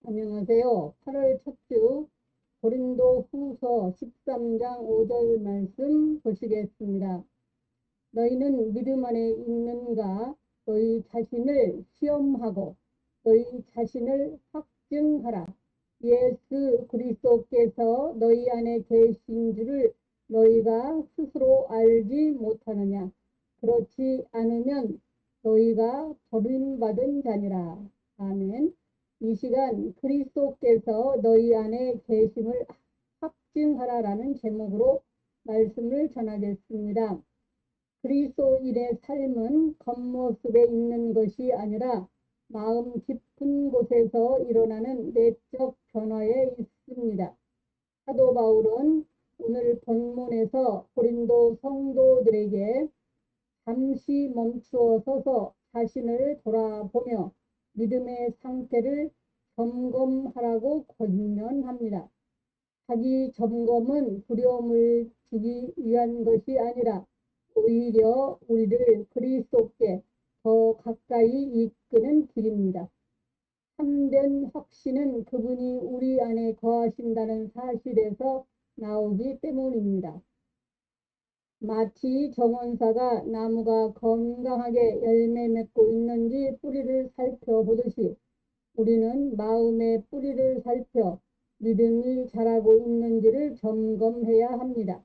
안녕하세요. 8월 첫 주 고린도 후서 13장 5절 말씀 보시겠습니다. 너희는 믿음 안에 있는가? 너희 자신을 시험하고 너희 자신을 확증하라. 예수 그리스도께서 너희 안에 계신 줄을 너희가 스스로 알지 못하느냐? 그렇지 않으면 너희가 버림받은 자니라. 아멘. 이 시간 그리스도께서 너희 안에 계심을 확증하라라는 제목으로 말씀을 전하겠습니다. 그리스도인의 삶은 겉모습에 있는 것이 아니라 마음 깊은 곳에서 일어나는 내적 변화에 있습니다. 사도 바울은 오늘 본문에서 고린도 성도들에게 잠시 멈추어 서서 자신을 돌아보며 믿음의 상태를 점검하라고 권면합니다. 자기 점검은 두려움을 주기 위한 것이 아니라 오히려 우리를 그리스도께 더 가까이 이끄는 길입니다. 참된 확신은 그분이 우리 안에 거하신다는 사실에서 나오기 때문입니다. 마치 정원사가 나무가 건강하게 열매 맺고 있는지 뿌리를 살펴보듯이 우리는 마음의 뿌리를 살펴 믿음이 자라고 있는지를 점검해야 합니다.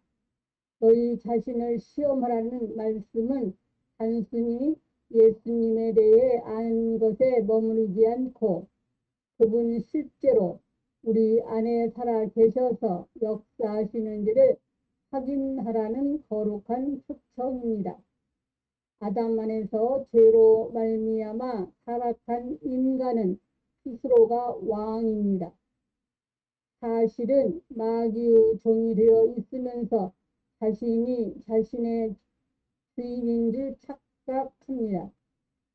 너희 자신을 시험하라는 말씀은 단순히 예수님에 대해 아는 것에 머무르지 않고 그분 실제로 우리 안에 살아 계셔서 역사하시는지를 확인하라는 거룩한 초청입니다. 아담 안에서 죄로 말미암아 타락한 인간은 스스로가 왕입니다. 사실은 마귀의 종이 되어 있으면서 자신이 자신의 주인인 줄 착각합니다.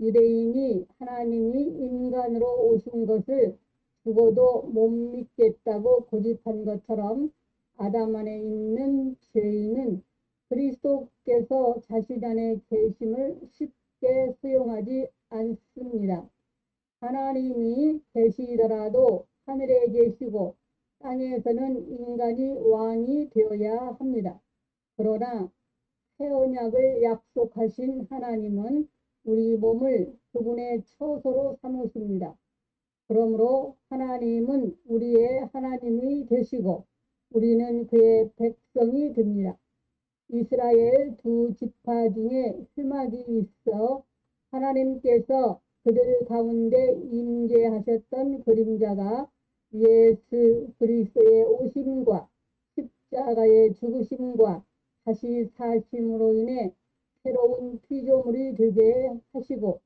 유대인이 하나님이 인간으로 오신 것을 죽어도 못 믿겠다고 고집한 것처럼 아담 안에 있는 죄인은 그리스도께서 자신 안에 계심을 쉽게 수용하지 않습니다. 하나님이 계시더라도 하늘에 계시고 땅에서는 인간이 왕이 되어야 합니다. 그러나 새 언약을 약속하신 하나님은 우리 몸을 그분의 처소로 삼으십니다. 그러므로 하나님은 우리의 하나님이 되시고 우리는 그의 백성이 됩니다. 이스라엘 두 지파 중에 스막이 있어 하나님께서 그들 가운데 임재하셨던 그림자가 예수 그리스도의 오심과 십자가의 죽으심과 다시 사심으로 인해 새로운 피조물이 되게 하시고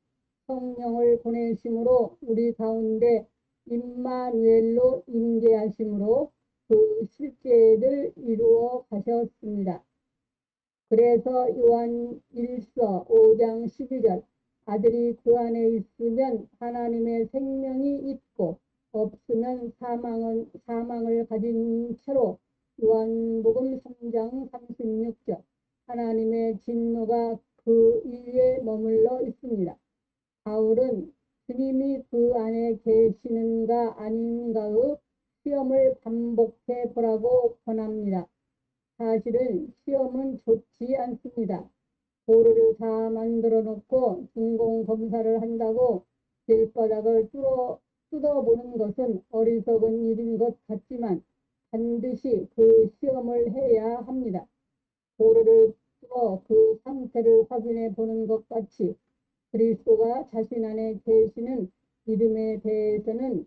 성령을 보내심으로 우리 가운데 임마누엘로 임재하심으로 그 실제를 이루어 가셨습니다. 그래서 요한 1서 5장 12절 아들이 그 안에 있으면 하나님의 생명이 있고 없으면 사망을 가진 채로 요한복음 3장 36절 하나님의 진노가 그 위에 머물러 있습니다. 바울은 주님이 그 안에 계시는가 아닌가의 시험을 반복해 보라고 권합니다. 사실은 시험은 좋지 않습니다. 도로를 다 만들어 놓고 중공 검사를 한다고 길바닥을 뜯어보는 것은 어리석은 일인 것 같지만 반드시 그 시험을 해야 합니다. 도로를 뚫어 그 상태를 확인해 보는 것 같이 그리스도가 자신 안에 계시는 믿음에 대해서는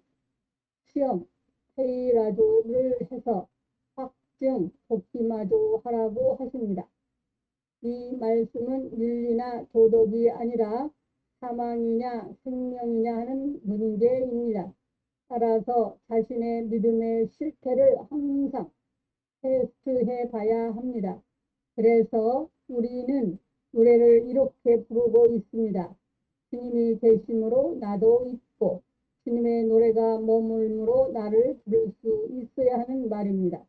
시험, 페이라조를 해서 확증, 복기마저 하라고 하십니다. 이 말씀은 윤리나 도덕이 아니라 사망이냐 생명이냐 하는 문제입니다. 따라서 자신의 믿음의 실태를 항상 테스트해 봐야 합니다. 그래서 우리는 노래를 이렇게 부르고 있습니다. 주님이 계심으로 나도 있고 주님의 노래가 머물므로 나를 부를 수 있어야 하는 말입니다.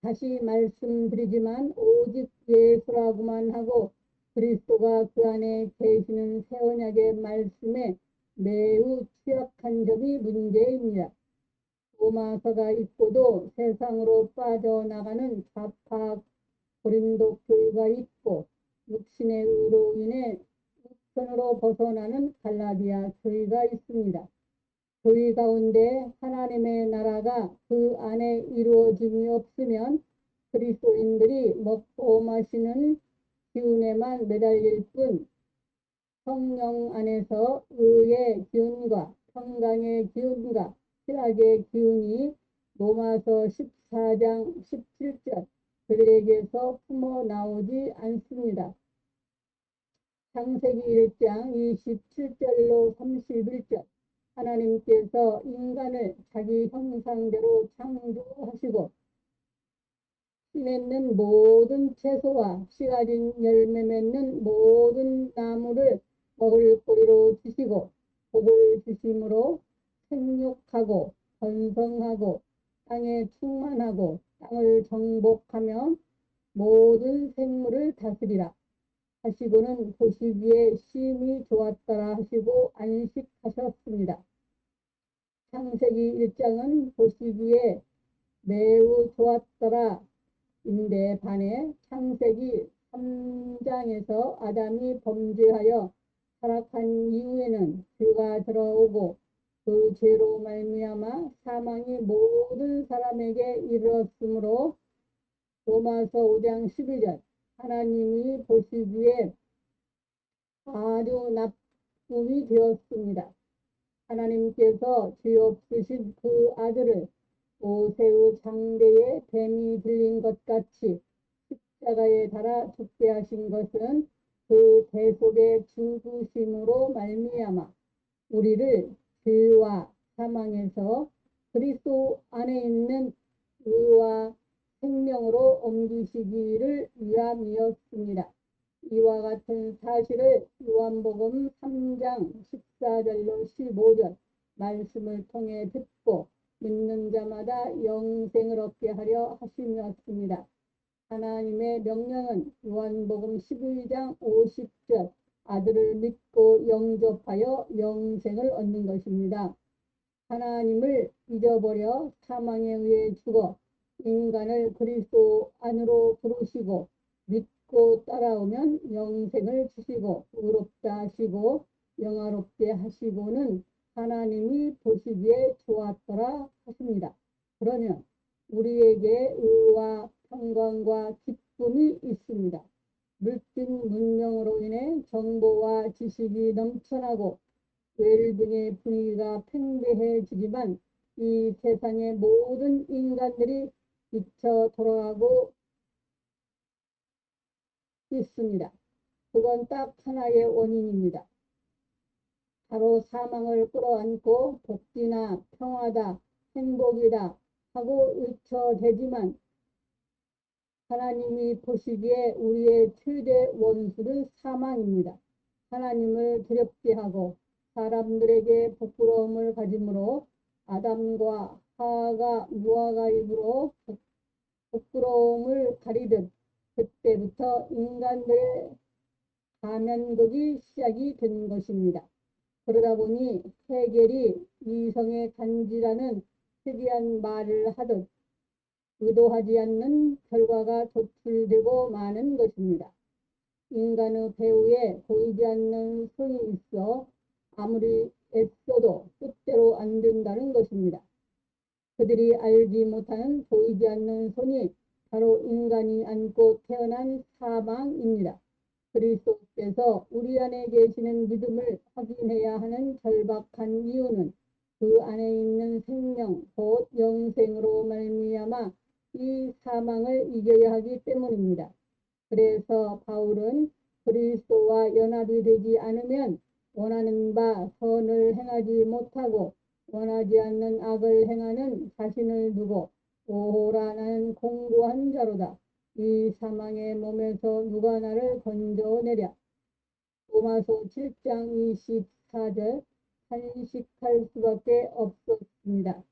다시 말씀드리지만 오직 예수라고만 하고 그리스도가 그 안에 계시는 새 언약의 말씀에 매우 취약한 점이 문제입니다. 로마서가 있고도 세상으로 빠져나가는 좌파 고린도 교회가 있고 육신의 의로 인해 육선으로 벗어나는 갈라디아 교회가 있습니다. 교회 가운데 하나님의 나라가 그 안에 이루어짐이 없으면 그리스도인들이 먹고 마시는 기운에만 매달릴 뿐 성령 안에서 의의 기운과 평강의 기운과 희락의 기운이 로마서 14장 17절 그들에게서 품어 나오지 않습니다. 창세기 1장 27절로 31절 하나님께서 인간을 자기 형상대로 창조하시고 씨 맺는 모든 채소와 씨 가진 열매 맺는 모든 나무를 먹을 거리로 주시고 복을 주심으로 생육하고 번성하고 땅에 충만하고 땅을 정복하며 모든 생물을 다스리라 하시고는 보시기에 심히 좋았더라 하시고 안식하셨습니다. 창세기 1장은 보시기에 매우 좋았더라 인데 반해 창세기 3장에서 아담이 범죄하여 타락한 이후에는 죄가 들어오고 그 죄로 말미암아 사망이 모든 사람에게 이르렀으므로 로마서 5장 12절 하나님이 보시기에 아주 나쁨이 되었습니다. 하나님께서 죄 없으신 그 아들을 모세의 장대에 뱀이 들린 것 같이 십자가에 달아 죽게 하신 것은 그 대속의 죽으심으로 말미암아 우리를 죄와 사망에서 그리스도 안에 있는 의와 생명으로 옮기시기를 위함이었습니다. 이와 같은 사실을 요한복음 3장 14절로 15절 말씀을 통해 듣고 믿는 자마다 영생을 얻게 하려 하심이었습니다. 하나님의 명령은 요한복음 12장 50절 아들을 믿고 영접하여 영생을 얻는 것입니다. 하나님을 잊어버려 사망에 의해 죽어 인간을 그리스도 안으로 부르시고 믿고 따라오면 영생을 주시고 의롭다 하시고 영화롭게 하시고는 하나님이 보시기에 좋았더라 하십니다. 그러면 우리에게 의와 평강과 기쁨이 있습니다. 물질 문명으로 인해 정보와 지식이 넘쳐나고 웰빙의 분위기가 팽배해지지만 이 세상의 모든 인간들이 미쳐 돌아가고 있습니다. 그건 딱 하나의 원인입니다. 바로 사망을 끌어안고 복지나 평화다, 행복이다 하고 외쳐대지만 하나님이 보시기에 우리의 최대 원수는 사망입니다. 하나님을 두렵게 하고 사람들에게 부끄러움을 가짐으로 아담과 하와가 무화과 잎으로 부끄러움을 가리듯 그때부터 인간들의 가면극이 시작이 된 것입니다. 그러다 보니 해겔이 이성의 간지라는 특이한 말을 하듯 의도하지 않는 결과가 도출되고 마는 것입니다. 인간의 배후에 보이지 않는 손이 있어 아무리 애써도 뜻대로 안 된다는 것입니다. 그들이 알지 못하는 보이지 않는 손이 바로 인간이 안고 태어난 사망입니다. 그리스도께서 우리 안에 계시는 믿음을 확인해야 하는 절박한 이유는 그 안에 있는 생명 곧 영생으로 말미암아 이 사망을 이겨야 하기 때문입니다. 그래서 바울은 그리스도와 연합이 되지 않으면 원하는 바 선을 행하지 못하고 원하지 않는 악을 행하는 자신을 두고 오호라 나는 공고한 자로다. 이 사망의 몸에서 누가 나를 건져내랴. 로마서 7장 24절 탄식할 수밖에 없었습니다.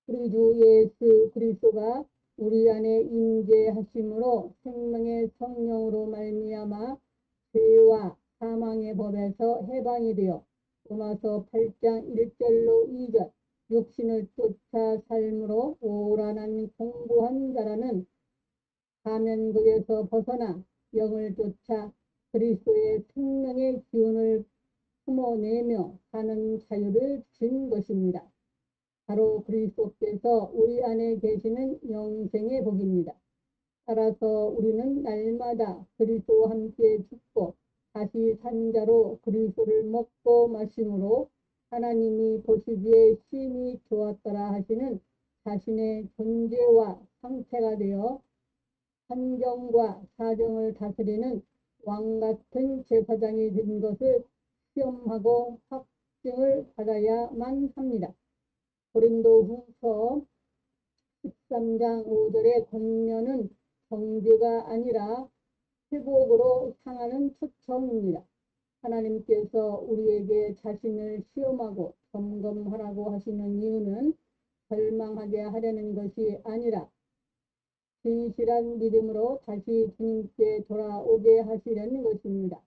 우리 주 예수 그리스도가 우리 안에 임재하심으로 생명의 성령으로 말미암아 죄와 사망의 법에서 해방이 되어 로마서 8장 1절로 2절 육신을 쫓아 삶으로 오란한 공부한 자라는 사면극에서 벗어나 영을 쫓아 그리스도의 생명의 기운을 품어내며 사는 자유를 주신 것입니다. 바로 그리스도께서 우리 안에 계시는 영생의 복입니다. 따라서 우리는 날마다 그리스도와 함께 죽고 다시 산 자로 그리스도를 먹고 마심으로 하나님이 보시기에 심히 좋았더라 하시는 자신의 존재와 상태가 되어 환경과 사정을 다스리는 왕같은 제사장이 된 것을 시험하고 확증을 받아야만 합니다. 고린도후서 13장 5절의 권면은 정죄가 아니라 회복으로 향하는 초청입니다. 하나님께서 우리에게 자신을 시험하고 점검하라고 하시는 이유는 절망하게 하려는 것이 아니라 진실한 믿음으로 다시 주님께 돌아오게 하시려는 것입니다.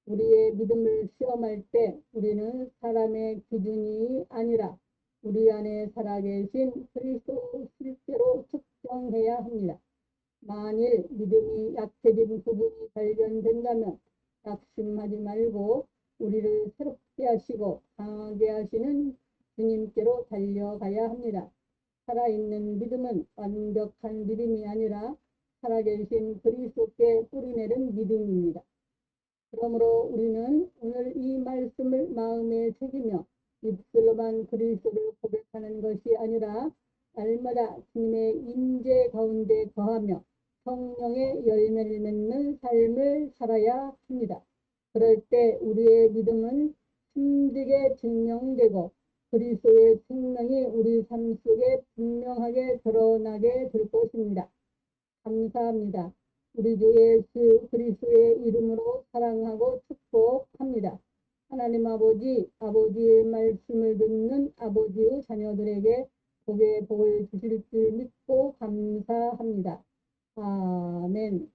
우리의 믿음을 시험할 때 우리는 사람의 기준이 아니라 우리 안에 살아계신 그리스도 실제로 측정해야 합니다. 만일 믿음이 약해진 부분이 발견된다면 낙심하지 말고 우리를 새롭게 하시고 강하게 하시는 주님께로 달려가야 합니다. 살아있는 믿음은 완벽한 믿음이 아니라 살아계신 그리스도께 뿌리내는 믿음입니다. 그러므로 우리는 오늘 이 말씀을 마음에 새기며 입술로만 그리스도를 고백하는 것이 아니라 날마다 주님의 임재 가운데 거하며 성령의 열매를 맺는 삶을 살아야 합니다. 그럴 때 우리의 믿음은 힘들게 증명되고 그리스도의 생명이 우리 삶 속에 분명하게 드러나게 될 것입니다. 감사합니다. 우리 주 예수 그리스도의 이름으로 사랑하고 축복합니다. 하나님 아버지의 말씀을 듣는 아버지의 자녀들에게 복의 복을 주실 줄 믿고 감사합니다. 아멘.